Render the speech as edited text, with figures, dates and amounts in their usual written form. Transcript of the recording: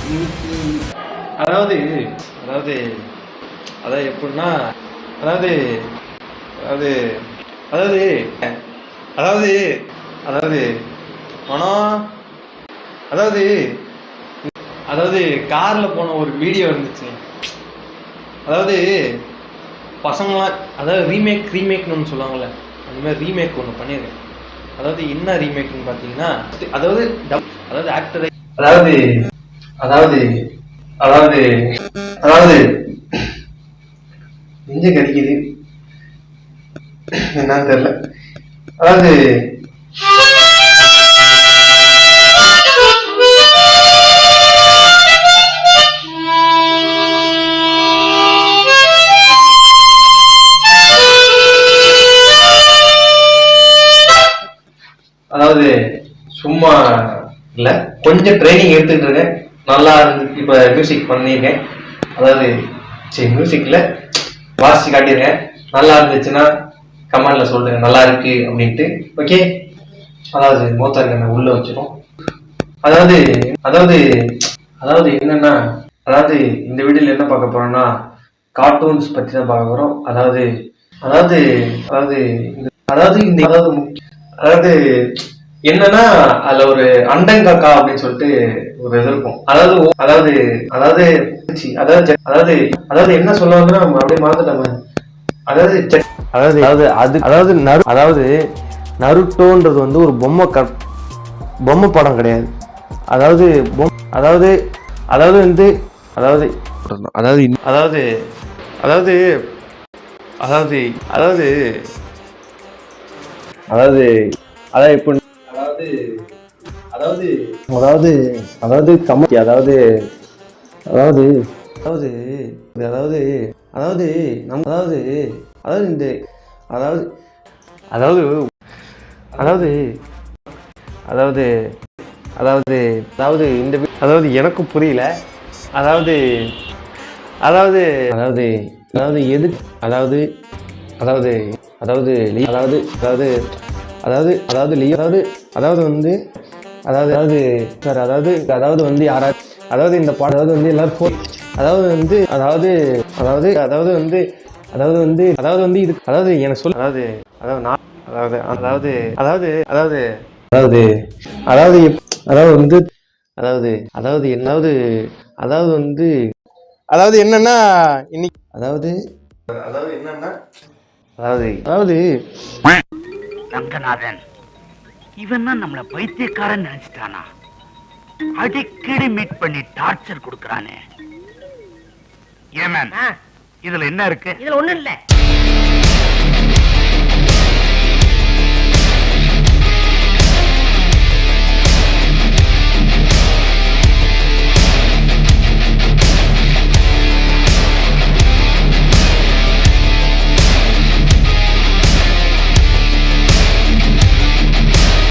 இன்னைக்கு அதாவது அதாவது அதாவது எப்படின்னா அதாவது அதாவது அதாவது அதாவது அதாவது மனம் அதாவது அதாவது காரில் போன ஒரு வீடியோ இருந்துச்சு. அதாவது பசங்களாம் அதாவது ரீமேக்னு ஒன்று சொல்லுவாங்கள்ல, அந்த மாதிரி ரீமேக் ஒன்று பண்ணியிருக்கேன். அதாவது என்ன ரீமேக்னு பார்த்தீங்கன்னா அதாவது அதாவது ஆக்டரை அதாவது அதாவது அதாவது அதாவது நெஞ்ச கடிக்குது என்னன்னு தெரியல. அதாவது அதாவது சும்மா இல்லை, கொஞ்சம் ட்ரைனிங் எடுத்துக்கிட்டு இருக்கேன். நல்லா இருந்து இப்போ மியூசிக் பண்ணியிருக்கேன். அதாவது சரி மியூசிக்கில் வாசிச்சு காட்டியிருக்கேன். நல்லா இருந்துச்சுன்னா கமெண்ட்ல சொல்லுங்க நல்லா இருக்கு அப்படின்ட்டு. ஓகே, அதாவது மூத்தாருக்கு உள்ள வச்சிடும். அதாவது அதாவது அதாவது என்னன்னா அதாவது இந்த வீடியோல என்ன பார்க்க போறோம்னா கார்ட்டூன்ஸ் பற்றி தான் பார்க்க போறோம். அதாவது அதாவது அதாவது அதாவது இந்த அதாவது என்னன்னா அதுல ஒரு அண்டங்காக்கா அப்படின்னு சொல்லிட்டு ஒரு இது இருக்கும். அதாவது அதாவது அதாவது அதாவது அதாவது அதாவது என்ன சொல்லுவாங்கன்னா அப்படியே மறந்துட்டாங்க. அதாவது அதாவது அதாவது அது அதாவது அதாவது நருட்டோன்றது வந்து ஒரு பொம்மை படம் கிடையாது. அதாவது அதாவது அதாவது வந்து அதாவது அதாவது அதாவது அதாவது அதாவது அதாவது அதாவது அதாவது இப்போ அதாவது அதாவது அதாவது அதாவது கம அதாவது அதாவது அதாவது அதாவது அதாவது நம் அதாவது அதாவது இந்த அதாவது அதாவது அதாவது அதாவது அதாவது அதாவது இந்த அதாவது எனக்கு புரியல. அதாவது அதாவது அதாவது அதாவது எது அதாவது அதாவது அதாவது அதாவது அதாவது அதாவது அதாவது அதாவது அதாவது வந்து அதாவது அதாவது சார் அதாவது அதாவது வந்து யாராவது அதாவது இந்த பாடம் அதாவது வந்து எல்லாரும் அதாவது வந்து அதாவது அதாவது அதாவது வந்து அதாவது வந்து அதாவது வந்து இது அதாவது எனக்கு சொல்ல அதாவது அதாவது நான் அதாவது அதாவது அதாவது அதாவது அதாவது அதாவது அதாவது வந்து அதாவது அதாவது என்னாவது அதாவது வந்து அதாவது என்னன்னா இன்னைக்கு அதாவது அதாவது என்னன்னா அதாவது அதாவது ரங்கநாதன் இவன் தான் நம்மள பைத்தியக்காரன் நினைச்சிட்டானா? அடிக்கடி மீட் பண்ணி டார்ச்சர் கொடுக்கறானே. ஏமேன், இதுல என்ன இருக்கு? இதுல ஒண்ணும் இல்ல.